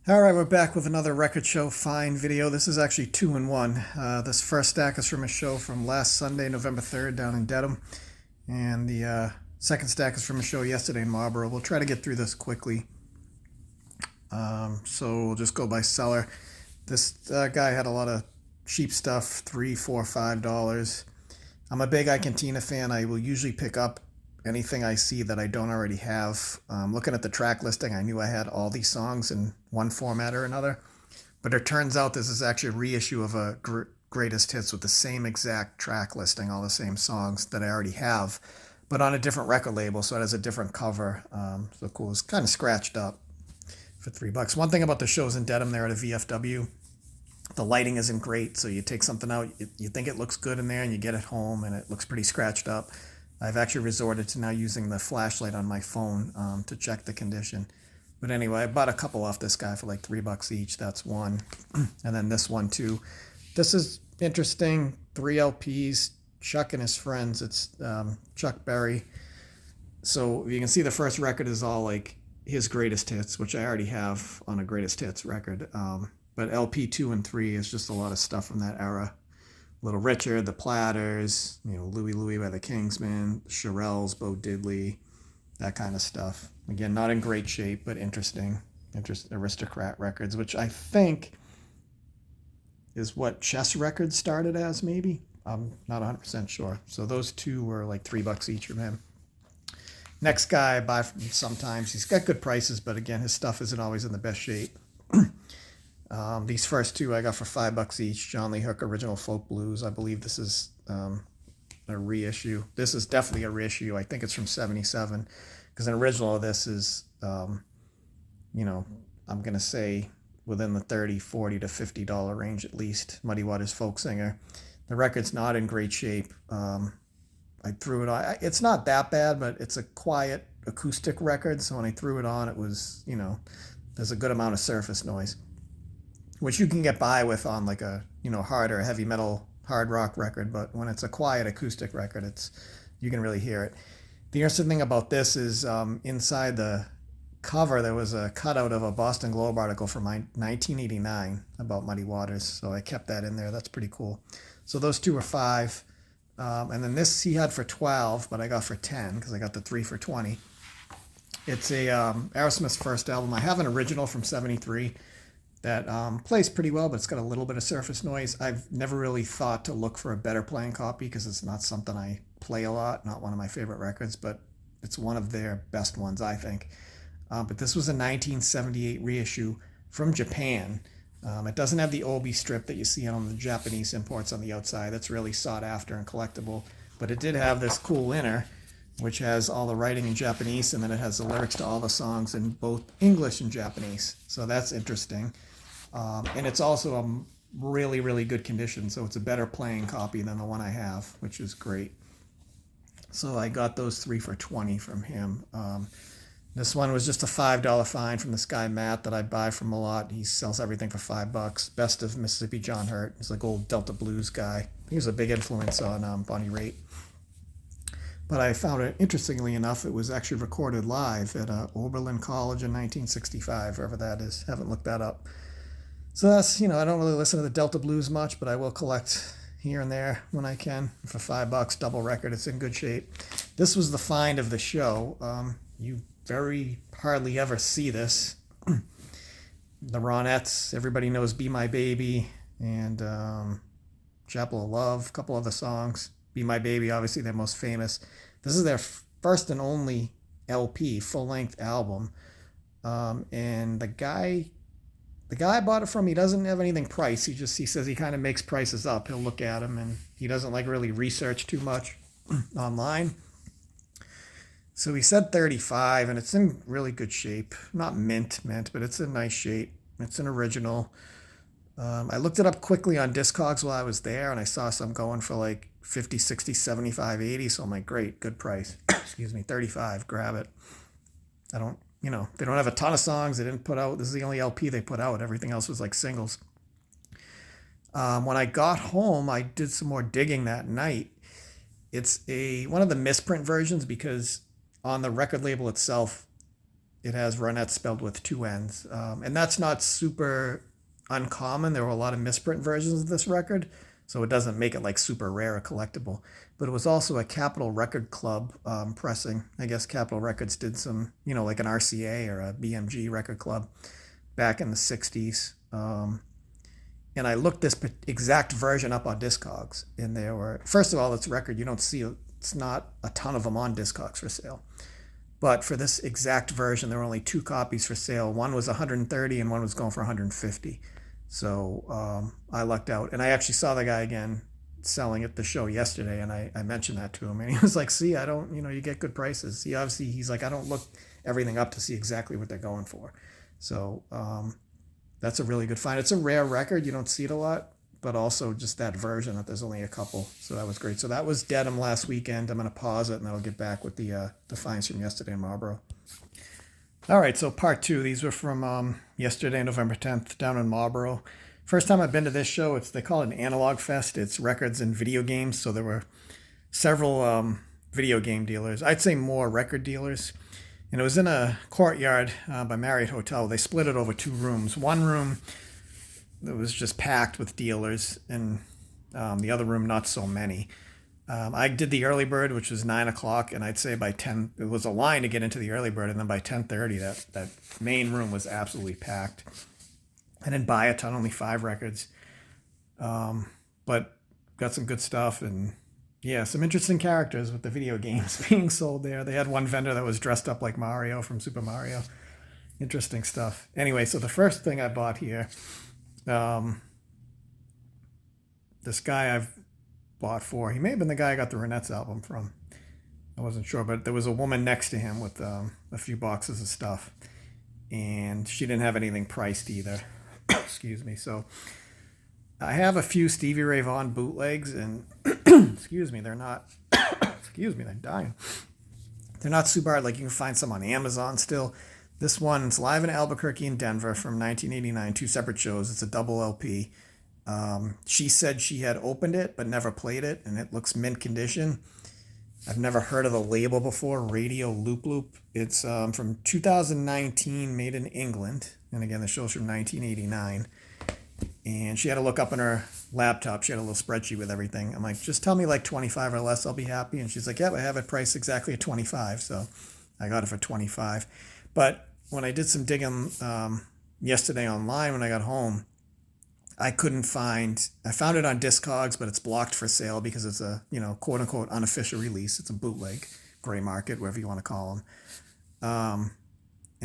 All right, we're back with another Record Show Find video. This is actually two in one. This first stack is from a show from last Sunday, November 3rd, down in Dedham. And the second stack is from a show yesterday in Marlborough. We'll try to get through this quickly. So we'll just go by seller. This guy had a lot of cheap stuff, $3, $4, $5. I'm a big Icantina fan. I will usually pick up anything I see that I don't already have. Looking at the track listing, I knew I had all these songs in one format or another. But it turns out this is actually a reissue of a greatest hits with the same exact track listing, all the same songs that I already have, but on a different record label, so it has a different cover. So cool. It's kind of scratched up for $3. One thing about the shows in Dedham, they're at a VFW. The lighting isn't great, so you take something out, you think it looks good in there, and you get it home, and it looks pretty scratched up. I've actually resorted to now using the flashlight on my phone to check the condition. But anyway, I bought a couple off this guy for like $3 each. That's one. And then this one too. This is interesting. 3 LPs, Chuck and his friends. It's Chuck Berry. So you can see the first record is all like his greatest hits, which I already have on a greatest hits record. But LP 2 and 3 is just a lot of stuff from that era. Little Richard, the Platters, Louie Louie by the Kingsmen, Shirelles, Bo Diddley, that kind of stuff. Again, not in great shape, but interesting. Aristocrat Records, which I think is what Chess Records started as, maybe. I'm not 100% sure. So those two were like $3 each from him. Next guy I buy from sometimes. He's got good prices, but again, his stuff isn't always in the best shape. These first two I got for $5 each. John Lee Hooker Original Folk Blues. I believe this is a reissue. This is definitely a reissue. I think it's from '77, because an original of this is, I'm going to say within the $30, $40 to $50 range at least. Muddy Waters Folk Singer. The record's not in great shape. I threw it on. It's not that bad, but it's a quiet acoustic record. So when I threw it on, it was, there's a good amount of surface noise, which you can get by with on like a, hard or heavy metal hard rock record. But when it's a quiet acoustic record, you can really hear it. The interesting thing about this is inside the cover, there was a cutout of a Boston Globe article from 1989 about Muddy Waters. So I kept that in there. That's pretty cool. So those two were $5. And then this he had for $12, but I got for $10 because I got the 3 for $20. It's a Aerosmith's first album. I have an original from '73 that plays pretty well, but it's got a little bit of surface noise. I've never really thought to look for a better playing copy because it's not something I play a lot, not one of my favorite records, but it's one of their best ones, I think. But this was a 1978 reissue from Japan. It doesn't have the obi strip that you see on the Japanese imports on the outside. That's really sought after and collectible. But it did have this cool inner, which has all the writing in Japanese, and then it has the lyrics to all the songs in both English and Japanese. So that's interesting. And it's also a really, really good condition. So it's a better playing copy than the one I have, which is great. So I got those 3 for $20 from him. This one was just a $5 find from this guy, Matt, that I buy from a lot. He sells everything for $5. Best of Mississippi John Hurt. He's like old Delta Blues guy. He was a big influence on Bonnie Raitt. But I found it, interestingly enough, it was actually recorded live at Oberlin College in 1965, wherever that is. Haven't looked that up. So that's, I don't really listen to the Delta Blues much, but I will collect here and there when I can. For $5, double record, it's in good shape. This was the find of the show. You very hardly ever see this. The Ronettes, everybody knows Be My Baby, and Chapel of Love, a couple other songs. Be My Baby, obviously their most famous. This is their first and only LP, full-length album. And the guy I bought it from, he doesn't have anything priced. He says he kind of makes prices up. He'll look at them, and he doesn't like really research too much online. So he said 35, and it's in really good shape. Not mint, but it's in nice shape. It's an original. I looked it up quickly on Discogs while I was there, and I saw some going for like 50, 60, 75, 80. So I'm like, great, good price. Excuse me, 35, grab it. They don't have a ton of songs. They didn't put out, this is the only LP they put out. Everything else was like singles. When I got home, I did some more digging that night. It's one of the misprint versions, because on the record label itself, it has Ronette spelled with two N's. And that's not super uncommon. There were a lot of misprint versions of this record, so it doesn't make it like super rare or collectible. But it was also a Capitol Record Club pressing. I guess Capitol Records did some, like an RCA or a BMG record club back in the 60s. And I looked this exact version up on Discogs, and there were, first of all, it's a record you don't see, it's not a ton of them on Discogs for sale. But for this exact version, there were only 2 copies for sale. One was 130 and one was going for 150. So I lucked out. And I actually saw the guy again selling at the show yesterday, and I mentioned that to him. And he was like, see, I don't, you get good prices. He's like, I don't look everything up to see exactly what they're going for. So that's a really good find. It's a rare record. You don't see it a lot. But also just that version that there's only a couple. So that was great. So that was Dedham last weekend. I'm going to pause it, and then I'll get back with the finds from yesterday in Marlborough. All right, so part 2. These were from yesterday, November 10th, down in Marlborough. First time I've been to this show. They call it an analog fest. It's records and video games. So there were several video game dealers. I'd say more record dealers. And it was in a courtyard by Marriott Hotel. They split it over 2 rooms. One room, it was just packed with dealers, and the other room, not so many. I did the early bird, which was 9 o'clock, and I'd say by 10, it was a line to get into the early bird, and then by 10:30, that main room was absolutely packed. I didn't buy a ton, only 5 records, but got some good stuff, and yeah, some interesting characters with the video games being sold there. They had one vendor that was dressed up like Mario from Super Mario. Interesting stuff. Anyway, so the first thing I bought here, this guy I've bought for, he may have been the guy I got the Ronette's album from. I wasn't sure, but there was a woman next to him with a few boxes of stuff, and she didn't have anything priced either. Excuse me. So I have a few Stevie Ray Vaughan bootlegs, and excuse me, they're not excuse me, they're dying. They're not super hard. Like, you can find some on Amazon still. This one's live in Albuquerque and Denver from 1989, 2 separate shows. It's a double LP. She said she had opened it but never played it, and it looks mint condition. I've never heard of the label before, Radio Loop Loop. It's from 2019, made in England. And again, the show's from 1989. And she had to look up on her laptop. She had a little spreadsheet with everything. I'm like, just tell me like 25 or less, I'll be happy. And she's like, yeah, I have it priced exactly at 25. So I got it for 25. But when I did some digging yesterday online when I got home, I found it on Discogs, but it's blocked for sale because it's a, quote unquote unofficial release. It's a bootleg, gray market, whatever you want to call them.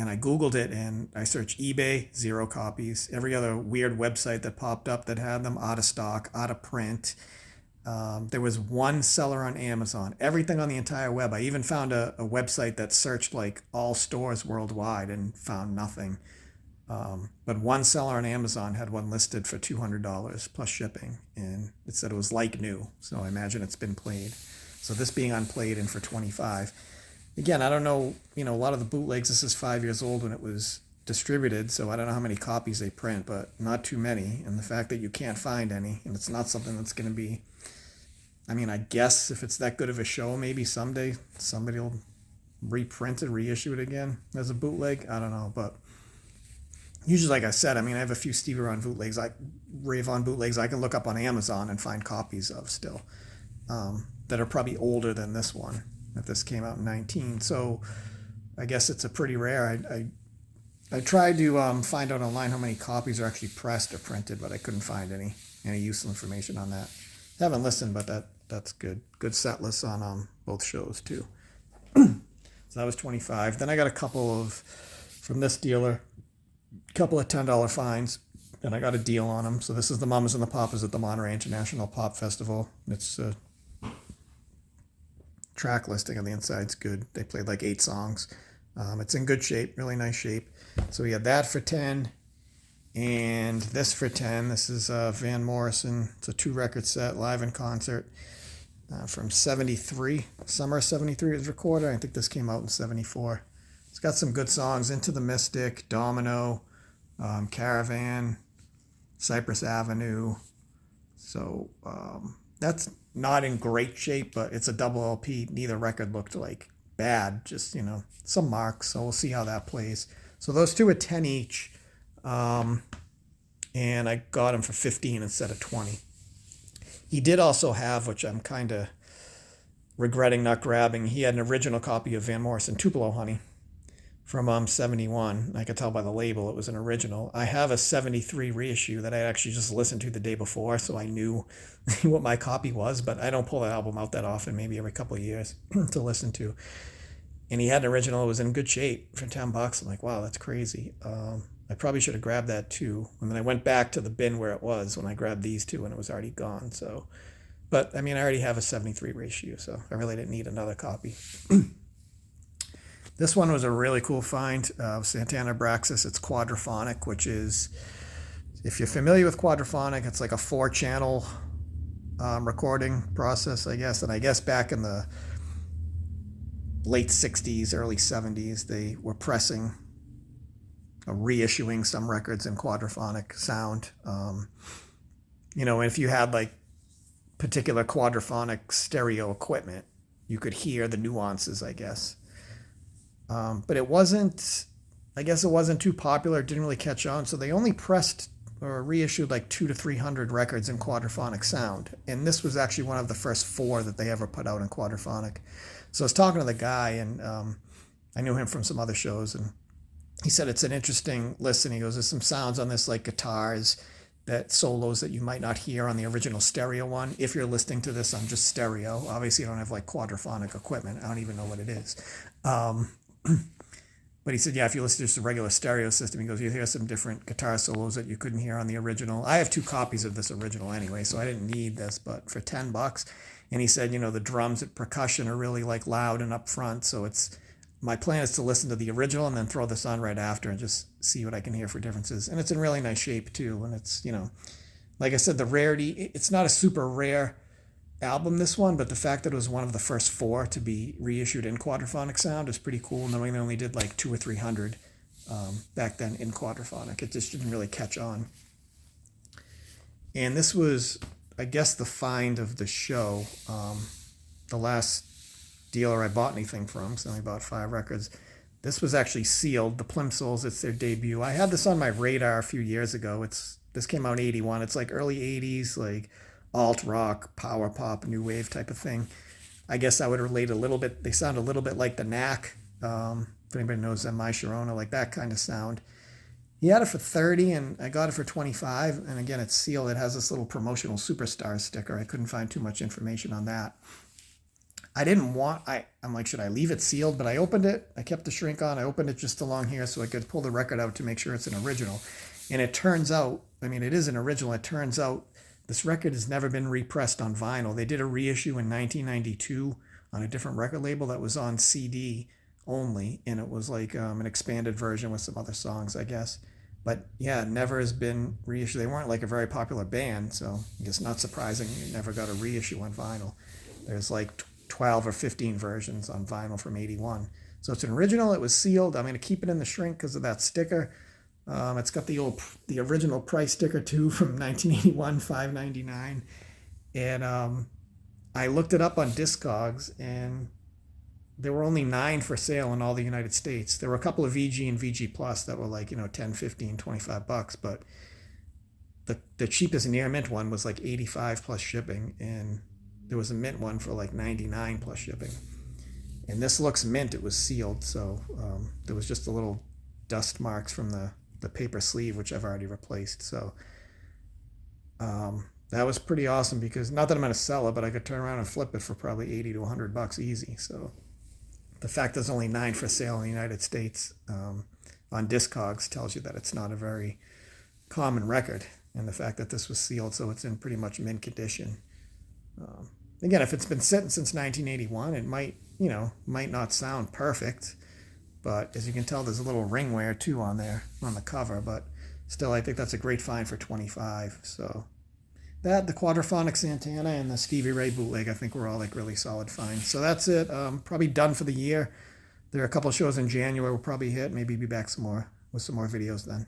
And I Googled it, and I searched eBay, 0 copies. Every other weird website that popped up that had them, out of stock, out of print. There was 1 seller on Amazon. Everything on the entire web. I even found a website that searched like all stores worldwide and found nothing. But 1 seller on Amazon had one listed for $200 plus shipping, and it said it was like new. So I imagine it's been played. So this being unplayed and for 25. Again, I don't know, a lot of the bootlegs, this is 5 years old when it was distributed, so I don't know how many copies they print, but not too many. And the fact that you can't find any, and it's not something that's going to be, I guess if it's that good of a show, maybe someday somebody will reprint it, reissue it again as a bootleg. I don't know, but usually, like I said, I have a few Stevie Ray Vaughan bootlegs I can look up on Amazon and find copies of still that are probably older than this one. If this came out in 19, so I guess it's a pretty rare. I tried to find out online how many copies are actually pressed or printed, but I couldn't find any useful information on that. I haven't listened, but that's good. Good set lists on both shows too. So that was 25. Then I got a couple from this dealer, a couple of $10 finds, and I got a deal on them. So this is the Mamas and the Papas at the Monterey International Pop Festival. It's track listing on the inside's good. They played like 8 songs. It's in good shape, really nice shape. So we had that for 10 and this for 10. This is Van Morrison. It's a 2-record set, live in concert from 73. Summer 73 was recorded. I think this came out in 74. It's got some good songs, Into the Mystic, Domino, Caravan, Cypress Avenue. So that's not in great shape, but it's a double LP. Neither record looked like bad, just, some marks. So we'll see how that plays. So those two are 10 each. And I got him for 15 instead of 20. He did also have, which I'm kind of regretting not grabbing, he had an original copy of Van Morrison Tupelo Honey from 71. I could tell by the label it was an original. I have a 73 reissue that I actually just listened to the day before, so I knew what my copy was, but I don't pull that album out that often, maybe every couple of years to listen to. And he had an original, it was in good shape for $10. I'm like, wow, that's crazy. I probably should have grabbed that too. And then I went back to the bin where it was when I grabbed these two and it was already gone. So, but I mean, I already have a 73 reissue, so I really didn't need another copy. This one was a really cool find. Santana Abraxas, it's quadraphonic, which is, if you're familiar with quadraphonic, it's like a 4-channel recording process, I guess. And I guess back in the late 60s, early 70s, they were pressing, reissuing some records in quadraphonic sound. If you had like particular quadraphonic stereo equipment, you could hear the nuances, I guess. But it wasn't too popular. It didn't really catch on. So they only pressed or reissued like 200 to 300 records in quadraphonic sound. And this was actually one of the first 4 that they ever put out in quadraphonic. So I was talking to the guy, and I knew him from some other shows, and he said it's an interesting listen. He goes, there's some sounds on this like guitars, that solos that you might not hear on the original stereo one. If you're listening to this on just stereo, obviously you don't have like quadraphonic equipment. I don't even know what it is. But he said, yeah, if you listen to just a regular stereo system, he goes, you hear some different guitar solos that you couldn't hear on the original. I have 2 copies of this original anyway, so I didn't need this, but for $10. And he said, the drums and percussion are really like loud and up front. So my plan is to listen to the original and then throw this on right after and just see what I can hear for differences. And it's in really nice shape too. And it's, like I said, the rarity, it's not a super rare album, this one, but the fact that it was one of the first 4 to be reissued in quadraphonic sound is pretty cool, knowing they only did like 200 or 300 back then in quadraphonic. It just didn't really catch on. And this was, I guess, the find of the show. The last dealer I bought anything from, so I only bought 5 records. This was actually sealed, the Plimsolls. It's their debut. I had this on my radar a few years ago. This came out in 81. It's like early 80s, like alt rock, power pop, new wave type of thing. I guess I would relate a little bit. They sound a little bit like the Knack. If anybody knows them, My Sharona, like that kind of sound. He had it for 30 and I got it for 25. And again, it's sealed. It has this little promotional superstar sticker. I couldn't find too much information on that. I'm like, should I leave it sealed? But I opened it. I kept the shrink on. I opened it just along here so I could pull the record out to make sure it's an original. And it turns out, it is an original. It turns out this record has never been repressed on vinyl. They did a reissue in 1992 on a different record label that was on CD only. And it was like an expanded version with some other songs, I guess. But yeah, it never has been reissued. They weren't like a very popular band, so I guess not surprising it never got a reissue on vinyl. There's like 12 or 15 versions on vinyl from 81. So it's an original. It was sealed. I'm going to keep it in the shrink because of that sticker. It's got the original price sticker too from 1981, $5.99. And I looked it up on Discogs, and there were only 9 for sale in all the United States. There were a couple of VG and VG Plus that were like, 10, 15, $25, but the cheapest near mint one was like 85 plus shipping, and there was a mint one for like 99 plus shipping. And this looks mint. It was sealed, so there was just a little dust marks from the paper sleeve, which I've already replaced. So that was pretty awesome, because not that I'm going to sell it, but I could turn around and flip it for probably 80 to $100 easy. So the fact there's only 9 for sale in the United States on Discogs tells you that it's not a very common record. And the fact that this was sealed, so it's in pretty much mint condition. Again, if it's been sitting since 1981, it might not sound perfect. But as you can tell, there's a little ring wear too on there on the cover. But still, I think that's a great find for 25. So that, the Quadraphonic Santana, and the Stevie Ray bootleg, I think were all like really solid finds. So that's it. Probably done for the year. There are a couple of shows in January we'll probably hit. Maybe be back with some more videos then.